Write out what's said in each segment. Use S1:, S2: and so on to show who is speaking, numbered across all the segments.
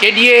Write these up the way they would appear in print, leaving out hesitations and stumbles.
S1: KDA,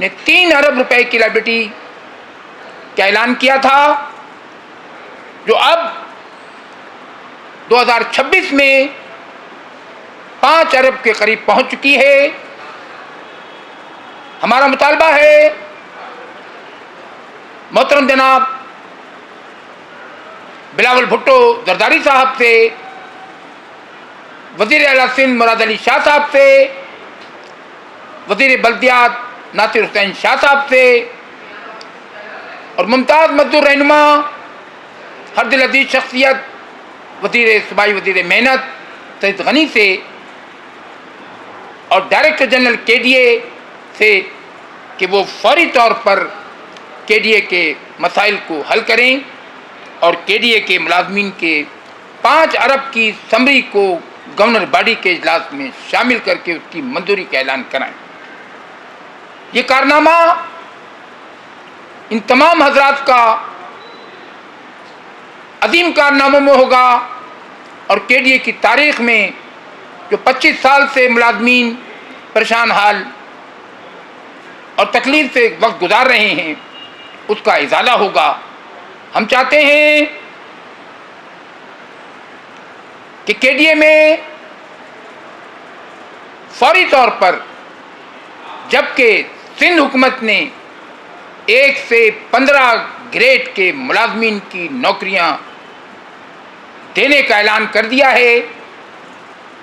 S1: نے 3 ارب روپے کی لائبلٹی کا اعلان کیا تھا، جو اب 2026 میں 5 ارب کے قریب پہنچ چکی ہے۔ ہمارا مطالبہ ہے محترم جناب بلاول بھٹو زرداری صاحب سے، وزیر اعلیٰ سندھ مراد علی شاہ صاحب سے، وزیر بلدیات ناصر حسین شاہ صاحب سے، اور ممتاز مزدور رہنما ہر دل عزیز شخصیت صوبائی وزیر محنت سید غنی سے، اور ڈائریکٹر جنرل کے ڈی اے سے کہ وہ فوری طور پر کے ڈی اے کے مسائل کو حل کریں اور کے ڈی اے کے ملازمین کے 5 ارب کی سمری کو گورنر باڈی کے اجلاس میں شامل کر کے اس کی منظوری کا اعلان کرائیں۔ یہ کارنامہ ان تمام حضرات کا عظیم کارناموں میں ہوگا، اور کے ڈی اے کی تاریخ میں جو 25 سال سے ملازمین پریشان حال اور تکلیف سے وقت گزار رہے ہیں اس کا ازالہ ہوگا۔ ہم چاہتے ہیں کہ کے ڈی اے میں فوری طور پر، جبکہ سندھ حکومت نے 1 سے 15 گریڈ کے ملازمین کی نوکریاں دینے کا اعلان کر دیا ہے،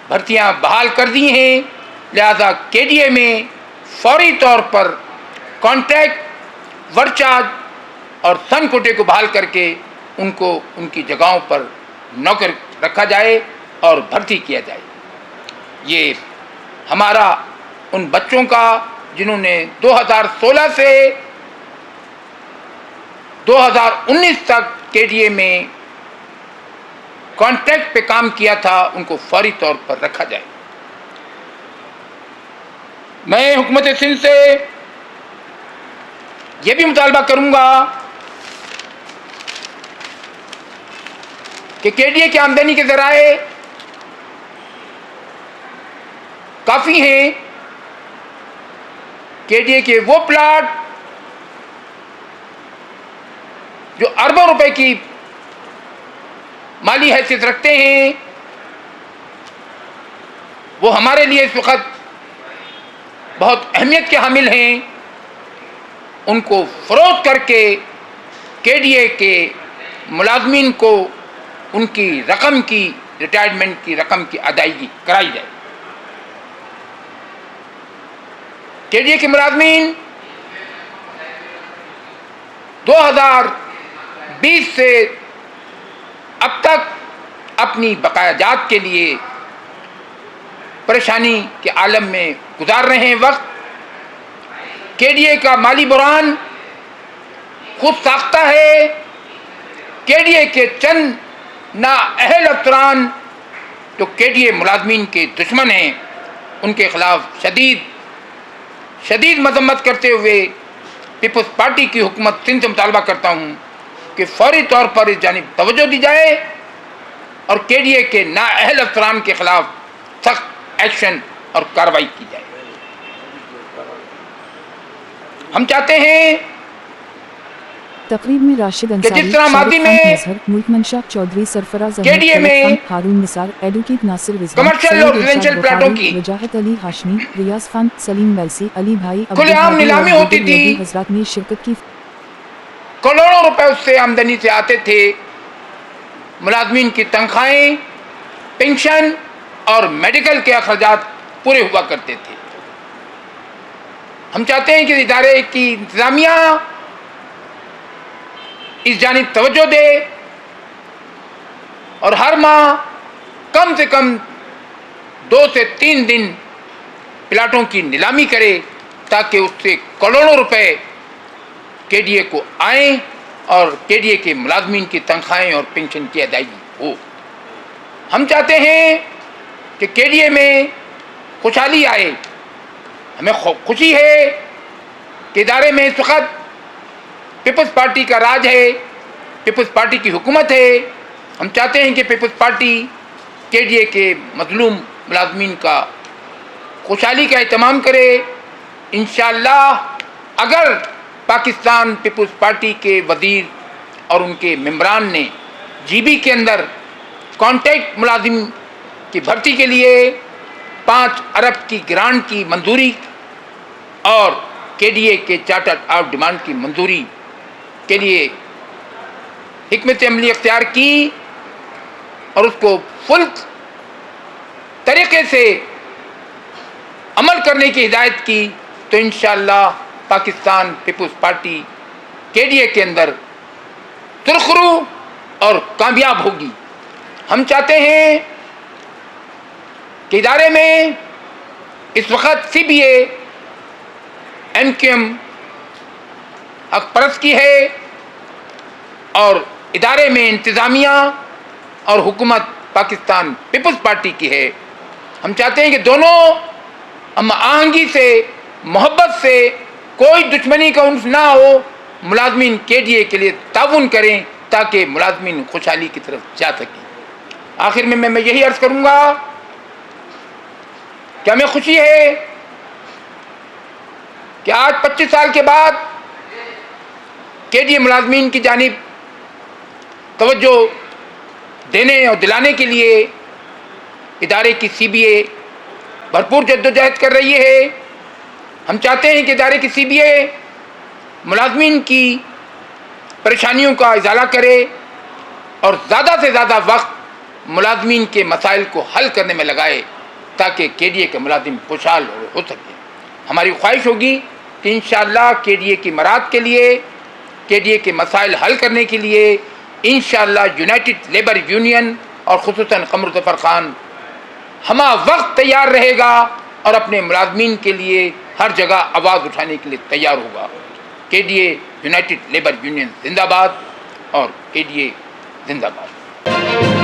S1: بھرتیاں بحال کر دی ہیں، لہذا کے ڈی اے میں فوری طور پر کانٹریکٹ، ورچارج اور سن کوٹے کو بحال کر کے ان کو ان کی جگہوں پر نوکر رکھا جائے اور بھرتی کیا جائے۔ یہ ہمارا ان بچوں کا جنہوں نے 2016 سے 2019 تک کے ڈی اے میں کانٹریکٹ پہ کام کیا تھا، ان کو فوری طور پر رکھا جائے۔ میں حکومت سندھ سے یہ بھی مطالبہ کروں گا کہ کے ڈی اے کی آمدنی کے ذرائع کافی ہیں۔ کے ڈی اے کے وہ پلاٹ جو اربوں روپے کی مالی حیثیت رکھتے ہیں، وہ ہمارے لیے اس وقت بہت اہمیت کے حامل ہیں۔ ان کو فروخت کر کے ڈی اے کے ملازمین کو ان کی رقم کی، ریٹائرمنٹ کی رقم کی ادائیگی کرائی جائے۔ کے ڈی اے کے ملازمین 2020 سے اب تک اپنی بقایا جات کے لیے پریشانی کے عالم میں گزار رہے ہیں وقت۔ کے ڈی اے کا مالی بحران خود ساختہ ہے۔ کے ڈی اے کے چند نااہل افسران جو کے ڈی اے ملازمین کے دشمن ہیں، ان کے خلاف شدید مذمت کرتے ہوئے پیپلز پارٹی کی حکومت سندھ سے مطالبہ کرتا ہوں کہ فوری طور پر اس جانب توجہ دی جائے اور کے ڈی اے کے نااہل افسران کے خلاف سخت ایکشن اور کارروائی کی جائے۔ ہم چاہتے ہیں
S2: تقریب میں راشد
S1: کہ
S2: انصاری،
S1: جس طرح ماضی میں
S2: ملک منشا چودھری، سرفراز
S1: کے ڈی اے میں
S2: ہارون نثار، ایڈوکیٹ ناصر رضوان،
S1: کمرشل اور ریزیڈنشل پلاٹوں کی
S2: وجاہت علی ہاشمی، ریاض خان، سلیم ویلسی، علی بھائی،
S1: کھلے عام نیلامی ہوتی تھی،
S2: حضرات نے شرکت کی۔
S1: کروڑوں روپے اس سے آمدنی سے آتے تھے۔ ملازمین کی تنخواہیں، پینشن اور میڈیکل کے اخراجات پورے ہوا کرتے تھے۔ ہم چاہتے ہیں کہ ادارے کی انتظامیہ اس جانب توجہ دے اور ہر ماہ کم سے کم 2 سے 3 دن پلاٹوں کی نیلامی کرے تاکہ اس سے کروڑوں روپے کے ڈی اے کو آئیں اور کے ڈی اے کے ملازمین کی تنخواہیں اور پینشن کی ادائیگی ہو۔ ہم چاہتے ہیں کہ کے ڈی اے میں خوشحالی آئے۔ ہمیں خوشی ہے کہ ادارے میں اس وقت پیپلز پارٹی کا راج ہے، پیپلز پارٹی کی حکومت ہے۔ ہم چاہتے ہیں کہ پیپلز پارٹی کے ڈی اے کے مظلوم ملازمین کا خوشحالی کا اہتمام کرے۔ انشاءاللہ اگر پاکستان پیپلز پارٹی کے وزیر اور ان کے ممبران نے جی بی کے اندر کانٹریکٹ ملازم کی بھرتی کے لیے 5 ارب کی گرانٹ کی منظوری اور کے ڈی اے کے چارٹر آف ڈیمانڈ کی منظوری کے لیے حکمت عملی اختیار کی اور اس کو فل طریقے سے عمل کرنے کی ہدایت کی تو انشاءاللہ پاکستان پیپلز پارٹی کے ڈی اے کے اندر سرخرو اور کامیاب ہوگی۔ ہم چاہتے ہیں کہ ادارے میں اس وقت C B A M Q M Haq Parast کی ہے اور ادارے میں انتظامیہ اور حکومت پاکستان پیپلز پارٹی کی ہے۔ ہم چاہتے ہیں کہ دونوں ہم آہنگی سے، محبت سے، کوئی دشمنی کا عنف نہ ہو، ملازمین کے ڈی اے کے لیے تعاون کریں تاکہ ملازمین خوشحالی کی طرف جا سکیں۔ آخر میں میں یہی عرض کروں گا کہ ہمیں خوشی ہے کہ آج 25 سال کے بعد کے ڈی اے ملازمین کی جانب توجہ دینے اور دلانے کے لیے ادارے کی سی بی اے بھرپور جدوجہد کر رہی ہے۔ ہم چاہتے ہیں کہ ادارے کی سی بی اے ملازمین کی پریشانیوں کا ازالہ کرے اور زیادہ سے زیادہ وقت ملازمین کے مسائل کو حل کرنے میں لگائے تاکہ کے ڈی اے کے ملازم خوشحال ہو سکیں۔ ہماری خواہش ہوگی کہ انشاءاللہ کے ڈی اے کی مراد کے لیے، کے ڈی اے کے مسائل حل کرنے کے لیے انشاءاللہ یونائٹڈ لیبر یونین اور خصوصاً قمر ظفر خان ہمہ وقت تیار رہے گا اور اپنے ملازمین کے لیے ہر جگہ آواز اٹھانے کے لیے تیار ہوگا۔ کے D A United labour union زندہ باد اور کے ڈی اے زندہ باد۔